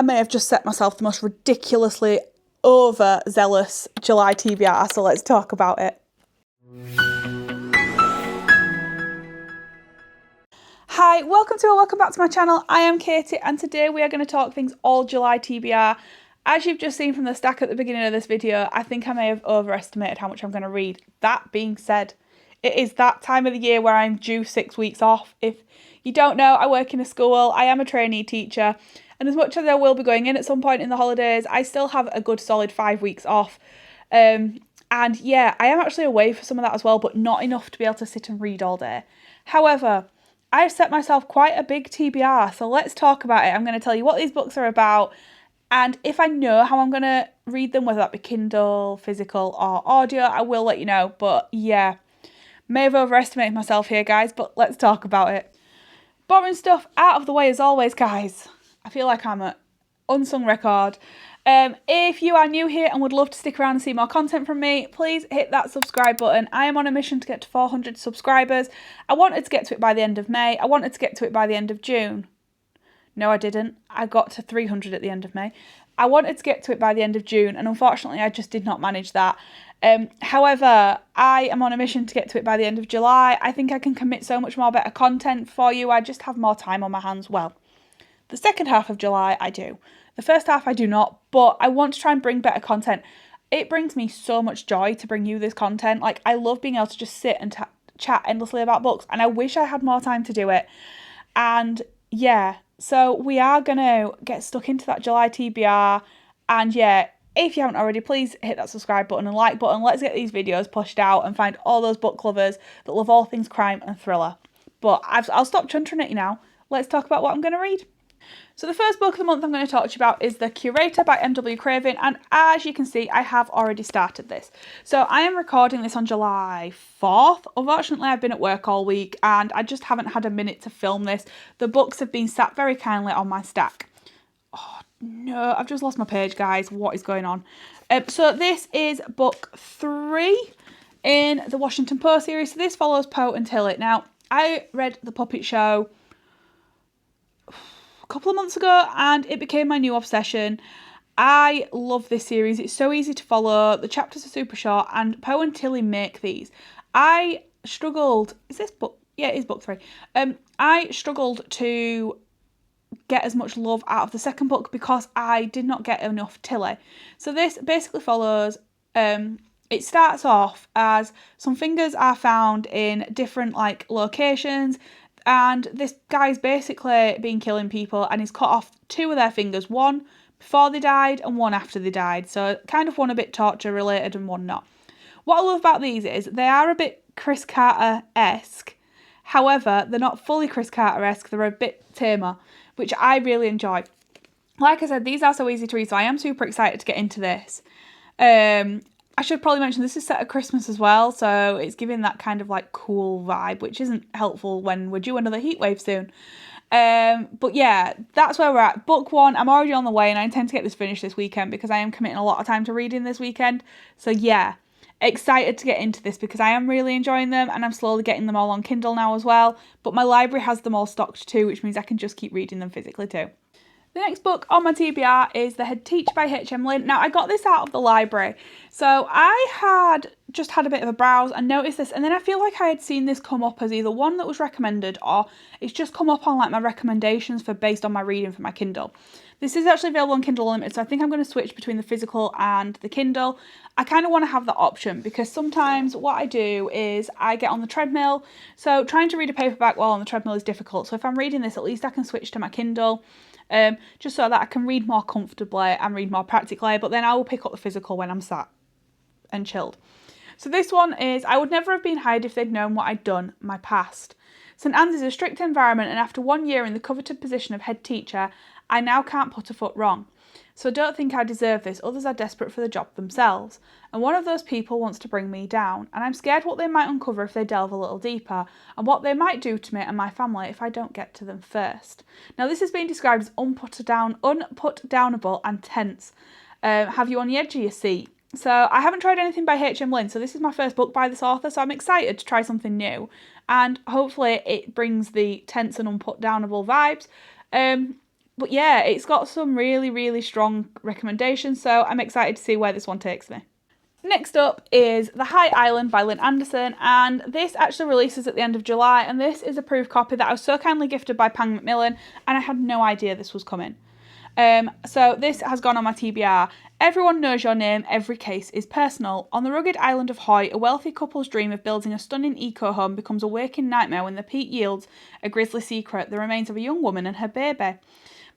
I may have just set myself the most ridiculously overzealous July TBR, so let's talk about it. Hi, welcome back to my channel. I am Katie and today we are going to talk things all July TBR. As you've just seen from the stack at the beginning of this video, I think I may have overestimated how much I'm going to read. That being said, it is that time of the year where I'm due 6 weeks off. If you don't know, I work in a school, I am a trainee teacher, and as much as I will be going in at some point in the holidays, I still have a good solid 5 weeks off. And yeah, I am actually away for some of that as well, but not enough to be able to sit and read all day. However, I've set myself quite a big TBR, so let's talk about it. I'm going to tell you what these books are about, and if I know how I'm going to read them, whether that be Kindle, physical or audio, I will let you know. But yeah, may have overestimated myself here, guys, but let's talk about it. Boring stuff out of the way as always, guys. I feel like I'm an unsung record. If you are new here and would love to stick around and see more content from me, please hit that subscribe button. I am on a mission to get to 400 subscribers. I wanted to get to it by the end of May. I wanted to get to it by the end of June. No, I didn't. I got to 300 at the end of May. I wanted to get to it by the end of June, and unfortunately I just did not manage that. However, I am on a mission to get to it by the end of July. I think I can commit so much more better content for you. I just have more time on my hands. Well, the second half of July I do. The first half I do not, but I want to try and bring better content. It brings me so much joy to bring you this content. Like, I love being able to just sit and chat endlessly about books, and I wish I had more time to do it. And yeah, so we are going to get stuck into that July TBR. And yeah, if you haven't already, please hit that subscribe button and like button. Let's get these videos pushed out and find all those book lovers that love all things crime and thriller. But I'll stop chuntering at you now. Let's talk about what I'm going to read. So the first book of the month I'm going to talk to you about is The Curator by M.W. Craven, and as you can see, I have already started this. So I am recording this on July 4th. Unfortunately, I've been at work all week and I just haven't had a minute to film this. The books have been sat very kindly on my stack. Oh no, I've just lost my page, guys. What is going on? So this is book 3 in the Washington Post series. So this follows Poe and Tilly. Now, I read The Puppet Show couple of months ago and it became my new obsession. I love this series. It's so easy to follow. The chapters are super short and Poe and Tilly make these. I struggled. Is this book? Yeah, it is book 3. I struggled to get as much love out of the second book because I did not get enough Tilly. So this basically follows, it starts off as some fingers are found in different like locations. And this guy's basically been killing people and he's cut off 2 of their fingers, one before they died and one after they died. So kind of one a bit torture related and one not. What I love about these is they are a bit Chris Carter-esque. However, they're not fully Chris Carter-esque. They're a bit tamer, which I really enjoy. Like I said, these are so easy to read, so I am super excited to get into this. I should probably mention this is set at Christmas as well, so it's giving that kind of like cool vibe, which isn't helpful when we're due another heatwave soon. But yeah, that's where we're at. Book 1, I'm already on the way and I intend to get this finished this weekend because I am committing a lot of time to reading this weekend. So yeah, excited to get into this because I am really enjoying them and I'm slowly getting them all on Kindle now as well. But my library has them all stocked too, which means I can just keep reading them physically too. The next book on my TBR is The Head Teacher by H.M. Lynn. Now, I got this out of the library. So I had just had a bit of a browse and noticed this. And then I feel like I had seen this come up as either one that was recommended or it's just come up on like my recommendations for based on my reading for my Kindle. This is actually available on Kindle Unlimited. So I think I'm going to switch between the physical and the Kindle. I kind of want to have that option because sometimes what I do is I get on the treadmill. So trying to read a paperback while on the treadmill is difficult. So if I'm reading this, at least I can switch to my Kindle. Just so that I can read more comfortably and read more practically, but then I will pick up the physical when I'm sat and chilled. So this one is, I would never have been hired if they'd known what I'd done, my past. St Anne's is a strict environment and after 1 year in the coveted position of head teacher, I now can't put a foot wrong. So I don't think I deserve this, others are desperate for the job themselves. And one of those people wants to bring me down, and I'm scared what they might uncover if they delve a little deeper, and what they might do to me and my family if I don't get to them first. Now this has been described as unputdownable and tense. Have you on the edge of your seat? So I haven't tried anything by H.M. Lynn, so this is my first book by this author, so I'm excited to try something new. And hopefully it brings the tense and unputdownable vibes. But yeah, it's got some really, really strong recommendations, so I'm excited to see where this one takes me. Next up is The High Island by Lynn Anderson, and this actually releases at the end of July, and this is a proof copy that I was so kindly gifted by Pang Macmillan, and I had no idea this was coming. So this has gone on my TBR. Everyone knows your name, every case is personal. On the rugged island of Hoy, a wealthy couple's dream of building a stunning eco-home becomes a waking nightmare when the peat yields a grisly secret, the remains of a young woman and her baby.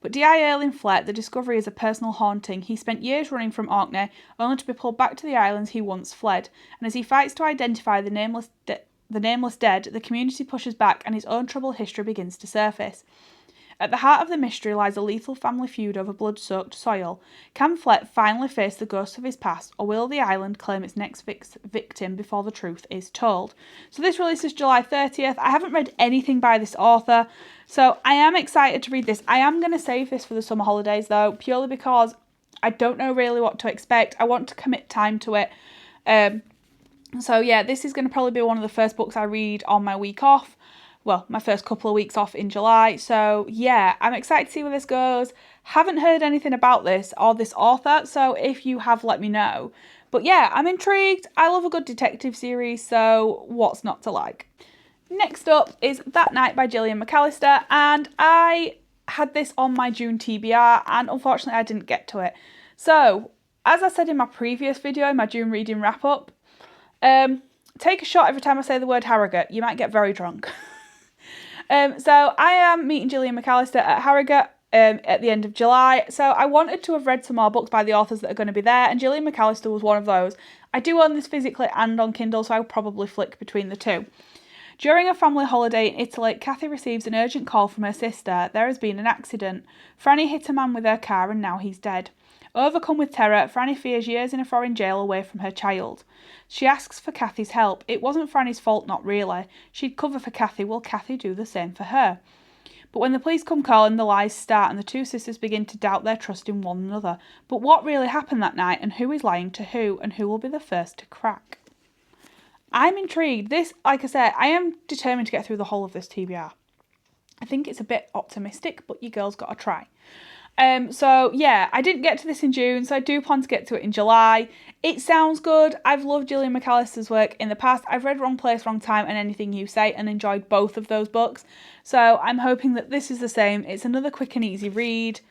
But D.I. Erling Flett, the discovery is a personal haunting. He spent years running from Orkney, only to be pulled back to the islands he once fled. And as he fights to identify the nameless dead, the community pushes back and his own troubled history begins to surface. At the heart of the mystery lies a lethal family feud over blood-soaked soil. Can Flett finally face the ghosts of his past, or will the island claim its next victim before the truth is told? So this releases July 30th. I haven't read anything by this author, so I am excited to read this. I am going to save this for the summer holidays, though, purely because I don't know really what to expect. I want to commit time to it. So yeah, this is going to probably be one of the first books I read on my week off. Well, my first couple of weeks off in July. So yeah, I'm excited to see where this goes. Haven't heard anything about this or this author, so if you have, let me know. But yeah, I'm intrigued. I love a good detective series, so what's not to like? Next up is That Night by Gillian McAllister, and I had this on my June TBR, and unfortunately I didn't get to it. So, as I said in my previous video, in my June reading wrap-up, take a shot every time I say the word Harrogate. You might get very drunk. So I am meeting Gillian McAllister at Harrogate at the end of July. So I wanted to have read some more books by the authors that are going to be there, and Gillian McAllister was one of those. I do own this physically and on Kindle, so I'll probably flick between the two. During a family holiday in Italy, Kathy receives an urgent call from her sister. There has been an accident. Franny hit a man with her car and now he's dead. Overcome with terror, Franny fears years in a foreign jail away from her child. She asks for Kathy's help. It wasn't Franny's fault, not really. She'd cover for Kathy. Will Kathy do the same for her? But when the police come calling, the lies start and the two sisters begin to doubt their trust in one another. But what really happened that night, and who is lying to who, and who will be the first to crack? I'm intrigued. This, like I said, I am determined to get through the whole of this TBR. I think it's a bit optimistic, but you girls got to try. So yeah, I didn't get to this in June, so I do plan to get to it in July. It sounds good. I've loved Gillian McAllister's work in the past. I've read Wrong Place, Wrong Time and Anything You Say and enjoyed both of those books. So I'm hoping that this is the same. It's another quick and easy read.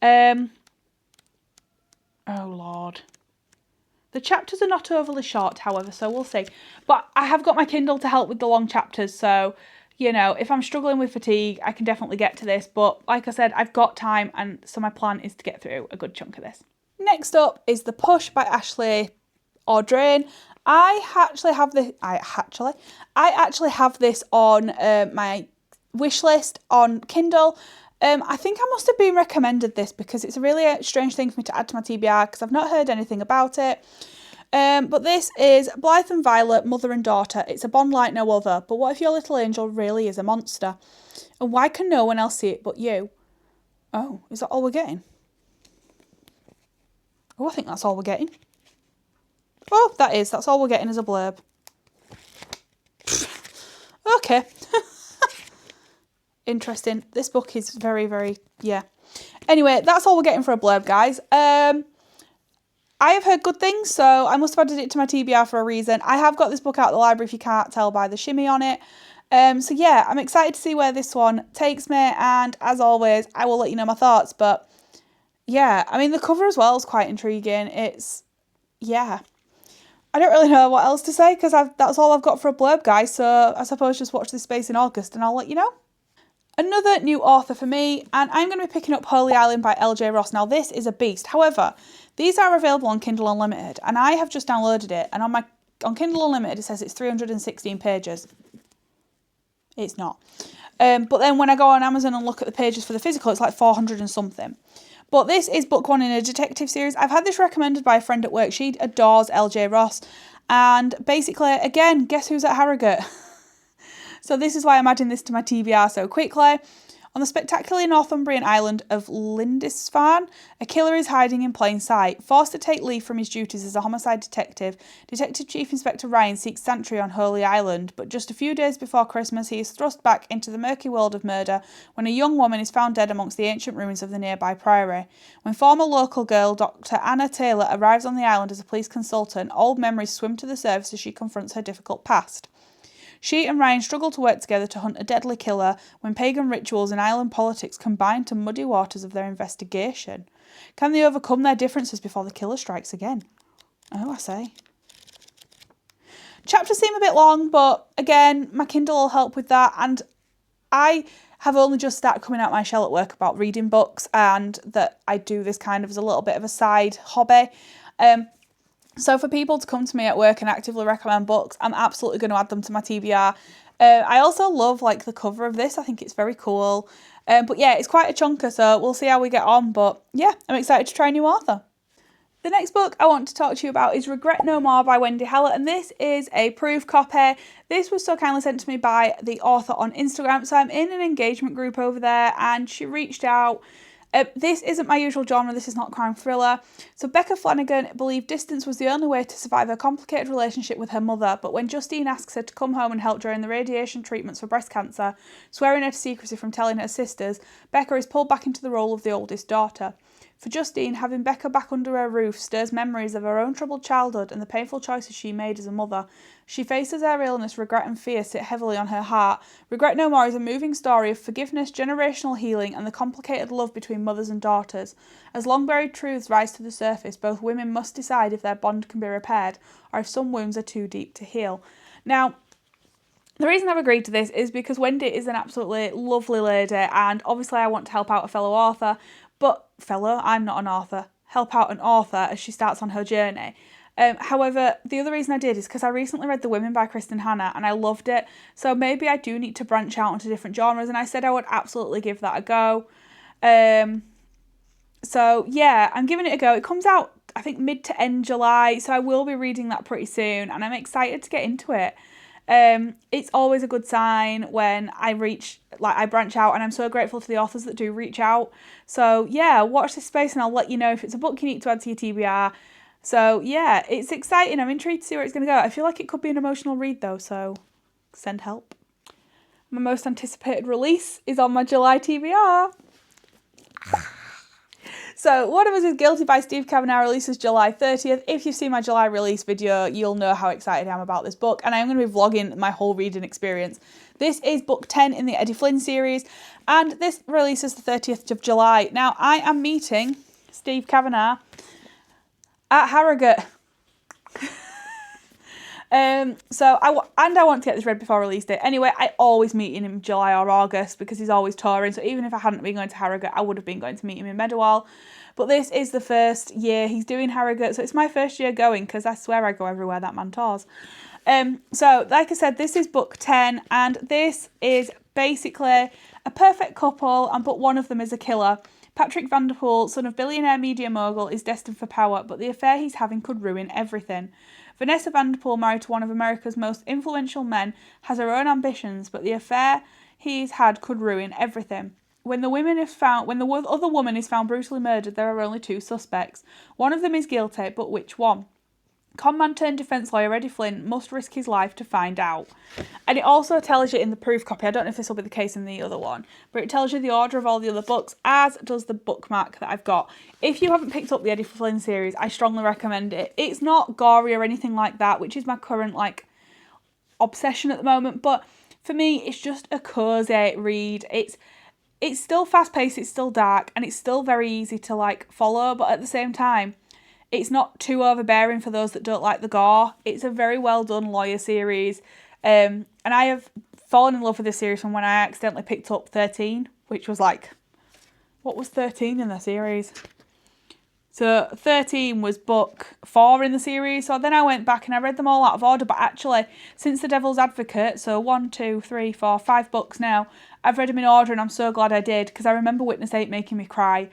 Oh Lord. The chapters are not overly short, however, so we'll see. But I have got my Kindle to help with the long chapters, so you know, if I'm struggling with fatigue, I can definitely get to this. But like I said, I've got time, and so my plan is to get through a good chunk of this. Next up is The Push by Ashley Audrain. I actually have this on my wish list on Kindle. I think I must have been recommended this because it's a really strange thing for me to add to my TBR because I've not heard anything about it. But this is Blythe and Violet, Mother and Daughter. It's a bond like no other. But what if your little angel really is a monster? And why can no one else see it but you? Oh, is that all we're getting? Oh, I think that's all we're getting. Oh, that's all we're getting as a blurb. Okay. Interesting. This book is very, very, yeah. Anyway, that's all we're getting for a blurb, guys. I have heard good things, so I must have added it to my TBR for a reason. I have got this book out of the library, if you can't tell by the shimmy on it. So yeah, I'm excited to see where this one takes me, and as always, I will let you know my thoughts. But yeah, I mean, the cover as well is quite intriguing. Yeah. I don't really know what else to say, because that's all I've got for a blurb, guys, so I suppose just watch this space in August, and I'll let you know. Another new author for me, and I'm going to be picking up Holy Island by LJ Ross. Now, this is a beast. However, these are available on Kindle Unlimited, and I have just downloaded it, and on Kindle Unlimited it says it's 316 pages. It's not. But then when I go on Amazon and look at the pages for the physical, it's like 400 and something. But this is book one in a detective series. I've had this recommended by a friend at work. She adores LJ Ross. And basically, again, guess who's at Harrogate? So this is why I'm adding this to my TBR so quickly. On the spectacular Northumbrian island of Lindisfarne, a killer is hiding in plain sight. Forced to take leave from his duties as a homicide detective, Detective Chief Inspector Ryan seeks sanctuary on Holy Island, but just a few days before Christmas he is thrust back into the murky world of murder when a young woman is found dead amongst the ancient ruins of the nearby priory. When former local girl Dr. Anna Taylor arrives on the island as a police consultant, old memories swim to the surface as she confronts her difficult past. She and Ryan struggle to work together to hunt a deadly killer when pagan rituals and island politics combine to muddy waters of their investigation. Can they overcome their differences before the killer strikes again? Oh, I say. Chapters seem a bit long, but again, my Kindle will help with that. And I have only just started coming out my shell at work about reading books, and that I do this kind of as a little bit of a side hobby. So for people to come to me at work and actively recommend books, I'm absolutely going to add them to my TBR. I also love like the cover of this. I think it's very cool. But yeah, it's quite a chunker, so we'll see how we get on. But yeah, I'm excited to try a new author. The next book I want to talk to you about is Regret No More by Wendy Hallett, and this is a proof copy. This was so kindly sent to me by the author on Instagram, so I'm in an engagement group over there, and she reached out. This isn't my usual genre, this is not crime thriller. So Becca Flanagan believed distance was the only way to survive her complicated relationship with her mother, but when Justine asks her to come home and help during the radiation treatments for breast cancer, swearing her to secrecy from telling her sisters, Becca is pulled back into the role of the oldest daughter. For Justine, having Becca back under her roof stirs memories of her own troubled childhood and the painful choices she made as a mother. She faces her illness, regret and fear sit heavily on her heart. Regret No More is a moving story of forgiveness, generational healing, and the complicated love between mothers and daughters. As long-buried truths rise to the surface, both women must decide if their bond can be repaired, or if some wounds are too deep to heal. Now, the reason I've agreed to this is because Wendy is an absolutely lovely lady, and obviously I want to help out a fellow author, I'm not an author, help out an author as she starts on her journey. However, the other reason I did is because I recently read The Women by Kristen Hanna and I loved it, so maybe I do need to branch out into different genres, and I said I would absolutely give that a go. So yeah, I'm giving it a go. It comes out, I think, mid to end July, so I will be reading that pretty soon, and I'm excited to get into it. It's always a good sign when I branch out, and I'm so grateful to the authors that do reach out. So yeah, watch this space and I'll let you know if it's a book you need to add to your TBR. So yeah, it's exciting. I'm intrigued to see where it's going to go. I feel like it could be an emotional read though, so send help. My most anticipated release is on my July TBR. So One of Us is Guilty by Steve Kavanagh releases July 30th. If you've seen my July release video, you'll know how excited I am about this book, and I'm going to be vlogging my whole reading experience. This is book 10 in the Eddie Flynn series, and this releases the 30th of July. Now, I am meeting Steve Kavanagh at Harrogate. I want to get this read before release date. Anyway, I always meet him in July or August because he's always touring. So even if I hadn't been going to Harrogate, I would have been going to meet him in Meadowall. But this is the first year he's doing Harrogate, so it's my first year going because I swear I go everywhere that man tours. So like I said, this is book 10, and this is basically a perfect couple, but one of them is a killer. Patrick Vanderpool, son of billionaire media mogul, is destined for power, but the affair he's having could ruin everything. Vanessa Vanderpool, married to one of America's most influential men, has her own ambitions, but the affair he's had could ruin everything. When the other woman is found brutally murdered, there are only two suspects. One of them is guilty, but which one? Conman turned defence lawyer Eddie Flynn must risk his life to find out. And it also tells you in the proof copy, I don't know if this will be the case in the other one, but it tells you the order of all the other books, as does the bookmark that I've got. If you haven't picked up the Eddie Flynn series, I strongly recommend it. It's not gory or anything like that, which is my current obsession at the moment, but for me it's just a cosy read. It's still fast paced, it's still dark, and it's still very easy to follow, but at the same time it's not too overbearing for those that don't like the gore. It's a very well done lawyer series. And I have fallen in love with this series from when I accidentally picked up 13, which was what was 13 in the series? So 13 was book 4 in the series. So then I went back and I read them all out of order. But actually, since The Devil's Advocate, so 1, 2, 3, 4, 5 books now, I've read them in order, and I'm so glad I did, because I remember Witness 8 making me cry.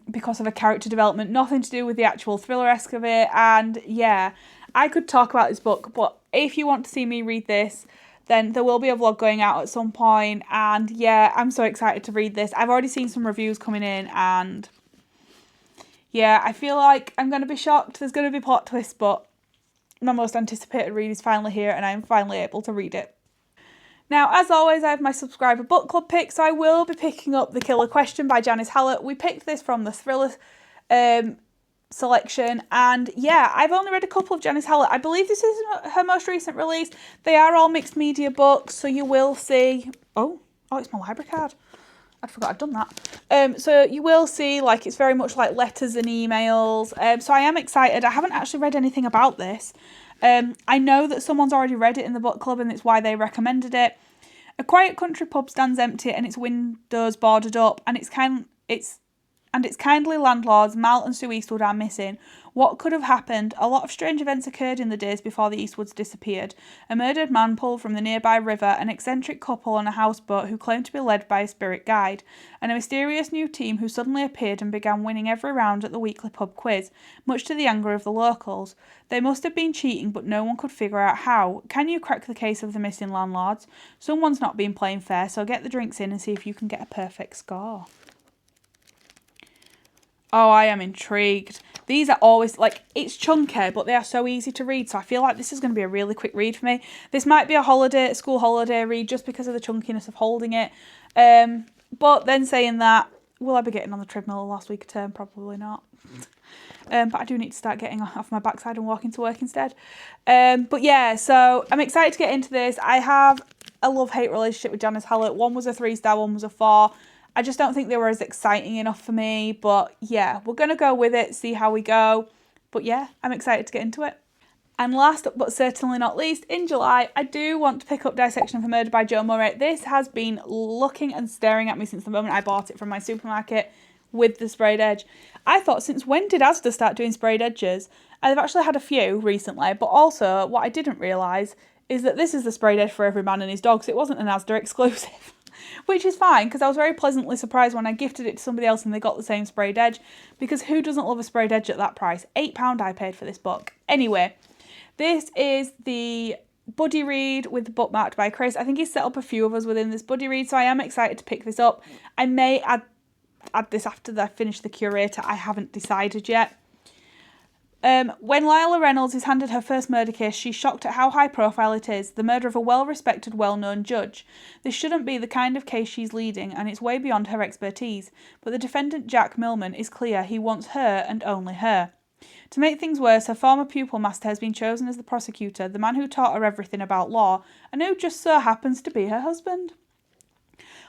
Because of a character development, nothing to do with the actual thriller-esque of it. And yeah, I could talk about this book, but if you want to see me read this, then there will be a vlog going out at some point. And yeah, I'm so excited to read this. I've already seen some reviews coming in, and yeah, I feel like I'm going to be shocked. There's going to be plot twists, but my most anticipated read is finally here, and I'm finally able to read it. Now, as always, I have my subscriber book club pick, so I will be picking up The Killer Question by Janice Hallett. We picked this from the thriller selection, and yeah, I've only read a couple of Janice Hallett. I believe this is her most recent release. They are all mixed media books, so you will see... Oh, it's my library card. I forgot I'd done that. So you will see, like, it's very much like letters and emails. So I am excited. I haven't actually read anything about this. I know that someone's already read it in the book club, and it's why they recommended it. A quiet country pub stands empty and its windows boarded up, and its kindly landlords, Mal and Sue Eastwood, are missing. What could have happened? A lot of strange events occurred in the days before the Eastwoods disappeared. A murdered man pulled from the nearby river, an eccentric couple on a houseboat who claimed to be led by a spirit guide, and a mysterious new team who suddenly appeared and began winning every round at the weekly pub quiz, much to the anger of the locals. They must have been cheating, but no one could figure out how. Can you crack the case of the missing landlords? Someone's not been playing fair, so get the drinks in and see if you can get a perfect score. Oh, I am intrigued. These are always, like, it's chunky, but they are so easy to read, so I feel like this is going to be a really quick read for me. This might be a school holiday read, just because of the chunkiness of holding it. But then saying that, will I be getting on the treadmill the last week of term? Probably not. But I do need to start getting off my backside and walking to work instead. But yeah, so I'm excited to get into this. I have a love-hate relationship with Janice Hallett. One was a 3-star, one was a 4. I just don't think they were as exciting enough for me, but yeah, we're going to go with it, see how we go. But yeah, I'm excited to get into it. And last but certainly not least, in July, I do want to pick up Dissection of a Murder by Jo Murray. This has been looking and staring at me since the moment I bought it from my supermarket with the sprayed edge. I thought, since when did Asda start doing sprayed edges? I've actually had a few recently, but also what I didn't realise is that this is the sprayed edge for every man and his dog, so it wasn't an Asda exclusive. Which is fine, because I was very pleasantly surprised when I gifted it to somebody else and they got the same sprayed edge, because who doesn't love a sprayed edge at that price? £8 I paid for this book. Anyway, this is the buddy read with Bookmarked by Chris. I think he's set up a few of us within this buddy read, so I am excited to pick this up. I may add this after I finish the curator. I haven't decided yet. When Lila Reynolds is handed her first murder case, she's shocked at how high profile it is, the murder of a well-respected, well-known judge. This shouldn't be the kind of case she's leading, and it's way beyond her expertise, but the defendant, Jack Millman, is clear he wants her and only her. To make things worse, her former pupil master has been chosen as the prosecutor, the man who taught her everything about law, and who just so happens to be her husband.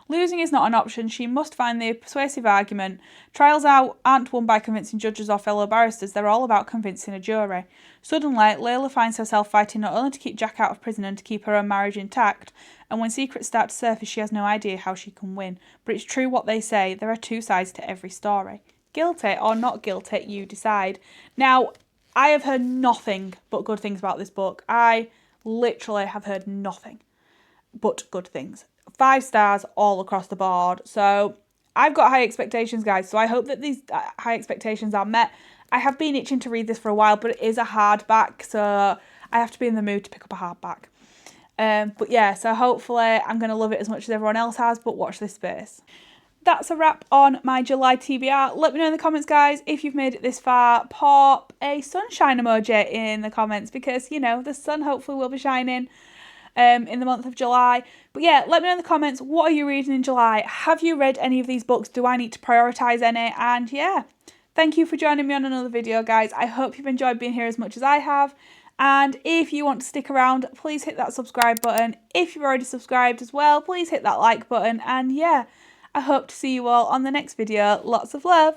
Losing is not an option. She must find the persuasive argument. Trials aren't won by convincing judges or fellow barristers. They're all about convincing a jury. Suddenly, Layla finds herself fighting not only to keep Jack out of prison and to keep her own marriage intact, and when secrets start to surface, she has no idea how she can win. But it's true what they say. There are two sides to every story. Guilty or not guilty, you decide. Now, I have heard nothing but good things about this book. I literally have heard nothing but good things. 5 stars all across the board. So I've got high expectations, guys. So I hope that these high expectations are met. I have been itching to read this for a while, but it is a hardback, so I have to be in the mood to pick up a hardback. But yeah, so hopefully I'm going to love it as much as everyone else has, but watch this space. That's a wrap on my July TBR. Let me know in the comments, guys, if you've made it this far. Pop a sunshine emoji in the comments, because, you know, the sun hopefully will be shining in the month of July. But yeah, let me know in the comments, what are you reading in July? Have you read any of these books? Do I need to prioritise any? And yeah, thank you for joining me on another video, guys. I hope you've enjoyed being here as much as I have. And if you want to stick around, please hit that subscribe button. If you've already subscribed as well, please hit that like button. And yeah, I hope to see you all on the next video. Lots of love.